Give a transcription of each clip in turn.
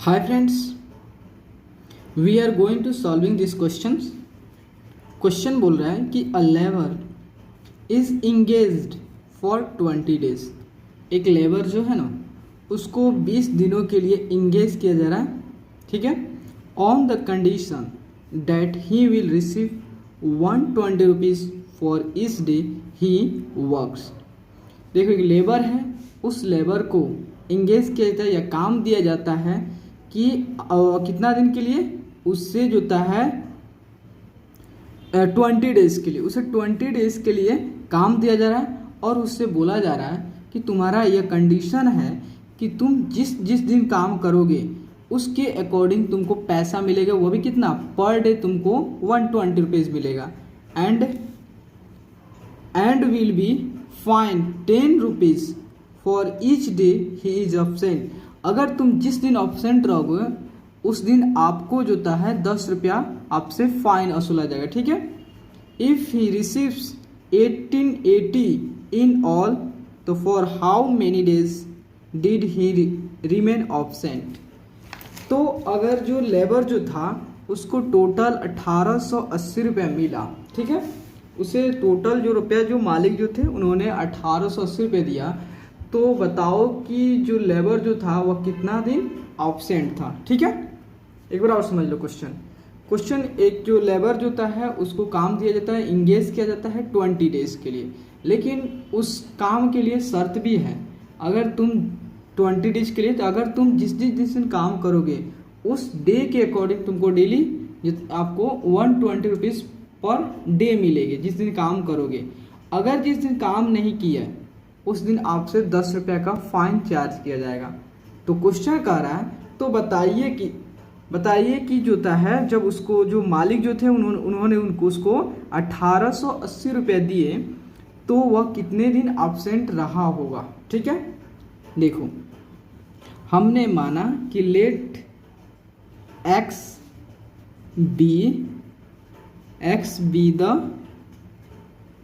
Hi friends, we are going to solving these questions. Question बोल रहा है कि अ labour is engaged for 20 days. एक लेबर जो है ना उसको 20 दिनों के लिए इंगेज किया जा रहा है, ठीक है, on the condition that he will receive 120 rupees for each day he works. देखो एक लेबर है, उस लेबर को इंगेज किया जाता है या काम दिया जाता है कि कितना दिन के लिए, उससे जो होता है 20 डेज के लिए, उसे 20 डेज के लिए काम दिया जा रहा है और उससे बोला जा रहा है कि तुम्हारा यह कंडीशन है कि तुम जिस जिस दिन काम करोगे उसके अकॉर्डिंग तुमको पैसा मिलेगा, वो भी कितना, पर डे तुमको 120 रुपीज़ मिलेगा। And will be fine 10 rupees for each day he is absent. अगर तुम जिस दिन एब्सेंट रहोगे उस दिन आपको जो होता है 10 रुपया आपसे फाइन वसूला जाएगा, ठीक है। If he receives 1880 in all, तो for how many days did he remain absent. तो अगर जो लेबर जो था उसको टोटल 1880 रुपया मिला, ठीक है, उसे टोटल जो रुपया जो मालिक जो थे उन्होंने 1880 रुपये दिया, तो बताओ कि जो लेबर जो था वह कितना दिन एब्सेंट था, ठीक है। एक बार और समझ लो क्वेश्चन एक जो लेबर जो होता है उसको काम दिया जाता है, इंगेज किया जाता है 20 डेज के लिए, लेकिन उस काम के लिए शर्त भी है। अगर तुम 20 डेज के लिए, तो अगर तुम जिस दिन काम करोगे उस डे के अकॉर्डिंग तुमको डेली आपको 120 रुपीज़ पर डे मिलेगी जिस दिन काम करोगे। अगर जिस दिन काम नहीं किया उस दिन आपसे 10 रुपये का फाइन चार्ज किया जाएगा। तो क्वेश्चन कह रहा है, तो बताइए कि जो होता है जब उसको जो मालिक जो थे उन्होंने उनको उसको 1880 रुपये दिए, तो वह कितने दिन एब्सेंट रहा होगा, ठीक है। देखो हमने माना कि let x be the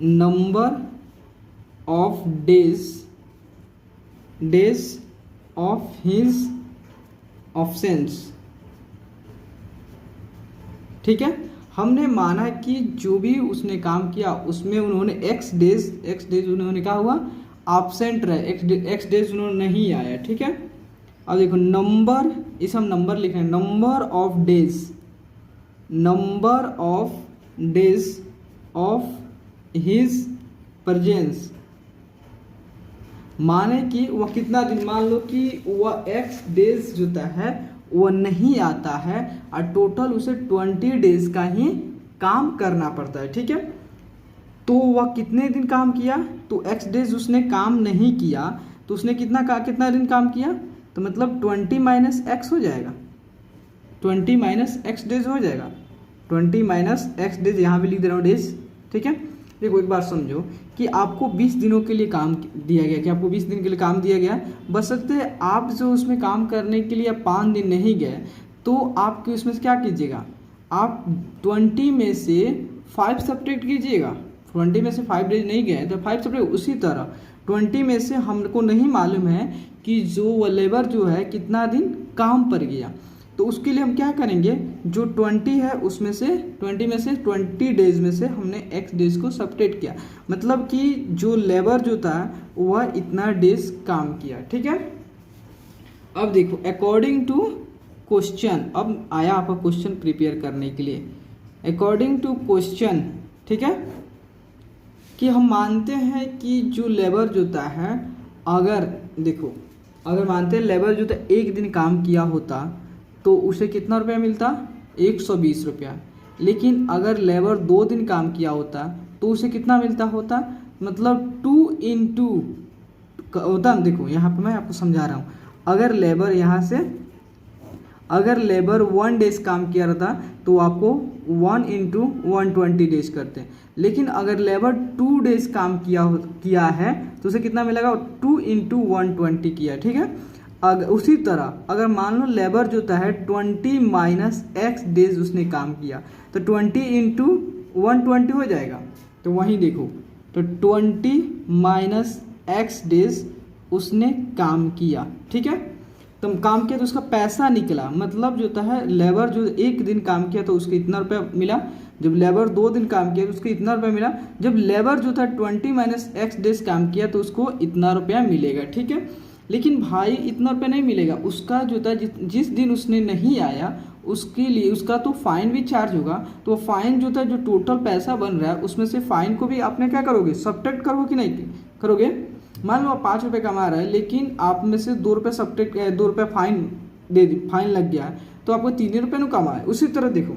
number of days of his absence, ठीक है। हमने माना कि जो भी उसने काम किया उसमें उन्होंने एक्स डेज उन्होंने कहा हुआ एब्सेंट रहे, एक्स डेज उन्होंने नहीं आया, ठीक है। अब देखो नंबर, इस हम नंबर लिख रहे हैं, number of days of his presence, माने कि वह कितना दिन, मान लो कि वह एक्स डेज जो है वो नहीं आता है और टोटल उसे 20 डेज का ही काम करना पड़ता है, ठीक है। तो वह कितने दिन काम किया, तो एक्स डेज उसने काम नहीं किया, तो उसने कितना दिन काम किया, तो मतलब 20 माइनस एक्स हो जाएगा, 20 माइनस एक्स डेज हो जाएगा, 20 माइनस एक्स डेज, यहाँ भी लिख दे रहा हूँ डेज, ठीक है। देखो एक बार समझो कि आपको 20 दिनों के लिए काम दिया गया, कि आपको 20 दिन के लिए काम दिया गया, बशर्ते आप जो उसमें काम करने के लिए 5 दिन नहीं गए, तो आपके उसमें से क्या कीजिएगा, आप 20 में से 5 सब्ट्रैक्ट कीजिएगा। 20 में से 5 डेज नहीं गए तो 5 सब्ट्रैक्ट। उसी तरह 20 में से हमको नहीं मालूम है कि जो वो लेबर जो है कितना दिन काम पर गया, तो उसके लिए हम क्या करेंगे, जो 20 है उसमें से 20 में से 20 डेज में से हमने एक्स डेज को सब्ट्रैक्ट किया, मतलब कि जो लेबर जो था वह इतना डेज काम किया, ठीक है। अब देखो अकॉर्डिंग टू क्वेश्चन, अब आया आपका क्वेश्चन प्रिपेयर करने के लिए। अकॉर्डिंग टू क्वेश्चन, ठीक है, कि हम मानते हैं कि जो लेबर जो होता है, अगर मानते हैं लेबर जो था एक दिन काम किया होता तो उसे कितना रुपया मिलता, 120 रुपया। लेकिन अगर लेबर 2 दिन काम किया होता तो उसे कितना मिलता होता, मतलब 2 into होता। देखो यहाँ पे मैं आपको समझा रहा हूँ, अगर लेबर 1 डेज काम किया रहता तो आपको 1 into 120 डेज करते हैं, लेकिन अगर लेबर 2 डेज काम किया है तो उसे कितना मिलेगा, 2 into 120 किया, ठीक है। उसी तरह अगर मान लो लेबर जो होता है 20 माइनस एक्स डेज उसने काम किया, तो 20 into 120 हो जाएगा। तो वहीं देखो, तो 20 माइनस एक्स डेज उसने काम किया, ठीक है। तो काम किया तो उसका पैसा निकला, मतलब जो होता है लेबर जो एक दिन काम किया तो उसको इतना रुपया मिला, जब लेबर 2 दिन काम किया तो उसको इतना रुपया मिला, जब लेबर जो था 20 माइनस एक्स डेज काम किया तो उसको इतना रुपया मिलेगा, ठीक है। लेकिन भाई इतना रुपया नहीं मिलेगा, उसका जो था जिस दिन उसने नहीं आया उसके लिए उसका तो फाइन भी चार्ज होगा। तो फाइन जो था जो टोटल पैसा बन रहा है उसमें से फाइन को भी आपने क्या करोगे, सब्ट्रैक्ट करोगे कि नहीं करोगे। मान लो आप 5 रुपये कमा रहा है लेकिन आप में से 2 रुपये सब्ट्रैक्ट 2 रुपये फाइन लग गया है तो आपको 3 रुपये नु कमा है। उसी तरह देखो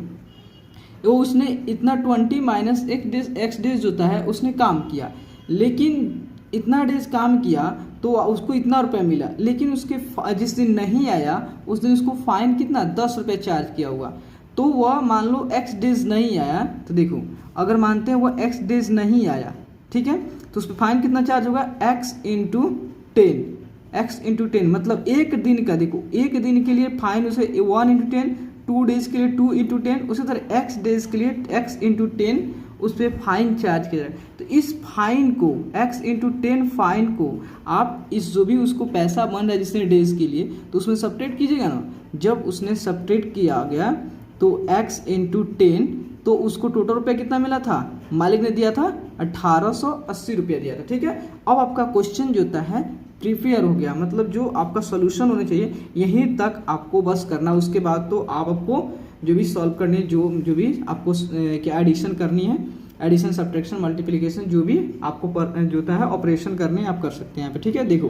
वो उसने इतना 20 माइनस एक्स डेज जो होता है उसने काम किया, लेकिन इतना डेज काम किया तो उसको इतना रुपया मिला, लेकिन उसके जिस दिन नहीं आया उस दिन उसको फाइन कितना 10 रुपये चार्ज किया हुआ। तो वह मान लो एक्स डेज नहीं आया, तो देखो अगर मानते हैं वह एक्स डेज नहीं आया, ठीक है, तो उस पर फाइन कितना चार्ज होगा एक्स इंटू 10 मतलब एक दिन का। देखो एक दिन के लिए फाइन उसे 1 इंटू 10, 2 डेज के लिए 2 इंटू 10, उसी तरह एक्स डेज के लिए एक्स इंटू 10 उस पर फाइन चार्ज किया जाए। तो इस फाइन को x इंटू 10 फाइन को आप इस जो भी उसको पैसा बन रहा है जिसने डेज के लिए तो उसमें सब्ट्रैक्ट कीजिएगा ना। जब उसने सब्ट्रैक्ट किया गया तो x इंटू 10 तो उसको टोटल रुपया कितना मिला था, मालिक ने दिया था 1880 रुपया दिया था, ठीक है। अब आपका क्वेश्चन जो होता है प्रिपेयर हो गया, मतलब जो आपका सोल्यूशन होना चाहिए यहीं तक आपको बस करना, उसके बाद तो आपको जो भी सॉल्व करनी है जो भी आपको क्या एडिशन करनी है, एडिशन सब्ट्रैक्शन मल्टीप्लिकेशन जो भी आपको जो होता है ऑपरेशन करने आप कर सकते हैं यहाँ पे, ठीक है। देखो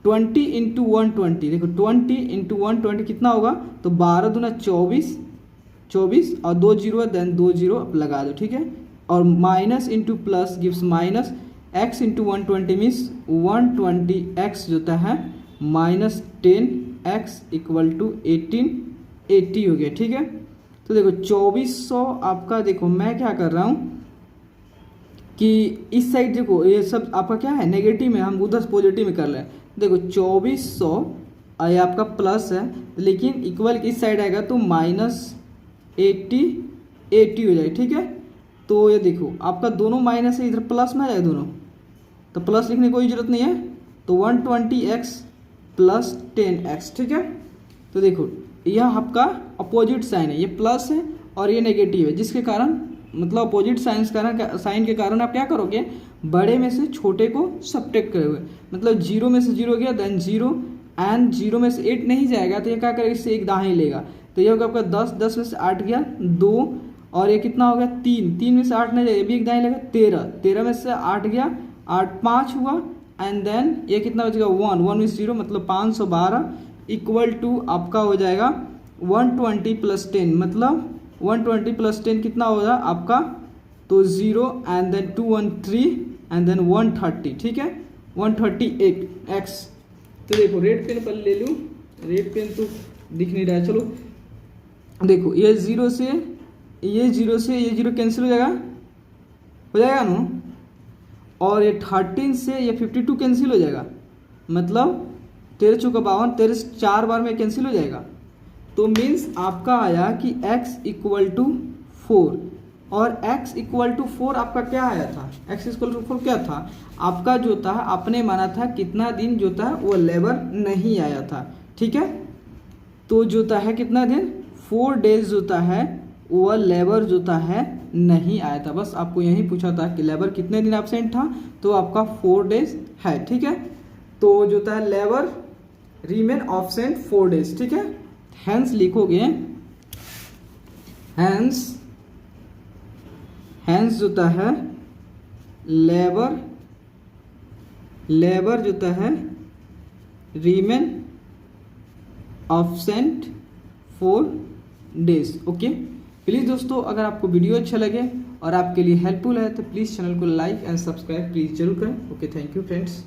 20 इंटू 120, देखो 20 इंटू 120 कितना होगा, तो 12 दूना 24 और 2 जीरो देन 2 जीरो लगा दो, ठीक है। और minus into plus gives minus, x into 120 means 120x जो होता है माइनस 10x इक्वल टू 1880 हो गया, ठीक है। तो देखो 2400 आपका, देखो मैं क्या कर रहा हूँ कि इस साइड देखो ये सब आपका क्या है नेगेटिव में, हम उधर पॉजिटिव में कर रहे हैं। देखो 2400 ये आपका प्लस है लेकिन इक्वल इस साइड आएगा तो माइनस 80 हो जाएगा, ठीक है। तो ये देखो आपका दोनों माइनस है, इधर प्लस में आ जाएगा दोनों, तो प्लस लिखने की कोई जरूरत नहीं है, तो 120x प्लस 10x, ठीक है। तो देखो यह आपका अपोजिट साइन है, ये प्लस है और ये नेगेटिव है, जिसके कारण मतलब अपोजिट साइन के कारण आप क्या करोगे, बड़े में से छोटे को सब्ट्रैक्ट करोगे। मतलब 0 में से 0 गया देन 0 एंड 0 में से 8 नहीं जाएगा तो ये क्या करेगा, इससे एक दाएं लेगा, तो ये होगा आपका 10 में से 8 गया 2 और ये कितना हो गया 3 में से 8 नहीं जाएगा, ये भी एक दाएं लेगा 13 में से 8 गया 5 हुआ एंड देन ये कितना बचेगा 1 में 0 मतलब 512 इक्वल टू आपका हो जाएगा 120 प्लस 10, मतलब 120 प्लस 10 कितना होगा आपका, तो 0 एंड देन 213 एंड देन 130, ठीक है 138x। तो देखो रेड पेन पर ले लूँ, रेड पेन तो दिख नहीं रहा है, चलो देखो ये 0 से ये 0 कैंसिल हो जाएगा ना, और ये 13 से ये 52 कैंसिल हो जाएगा, मतलब 13 चौका 52, 13 4 बार में कैंसिल हो जाएगा। तो मीन्स आपका आया कि x इक्वल टू 4 और x इक्वल टू 4 आपका क्या आया था, x इक्वल टू 4 क्या था आपका, जो था आपने माना था कितना दिन जो था वो लेबर नहीं आया था, ठीक है। तो जो है कितना दिन 4 डेज जो है वह लेबर जो है नहीं आया था, बस आपको यही पूछा था कि लेबर कितने दिन एब्सेंट था, तो आपका 4 डेज है, ठीक है। तो जो था लेबर रिमेन एब्सेंट 4 डेज, ठीक है। हैंस लिखोगे, हैंस जो है लेबर जो है remain absent 4 days, okay. Please दोस्तों अगर आपको वीडियो अच्छा लगे और आपके लिए हेल्पफुल है तो प्लीज़ चैनल को लाइक एंड सब्सक्राइब प्लीज़ जरूर करें, ओके। Thank you friends.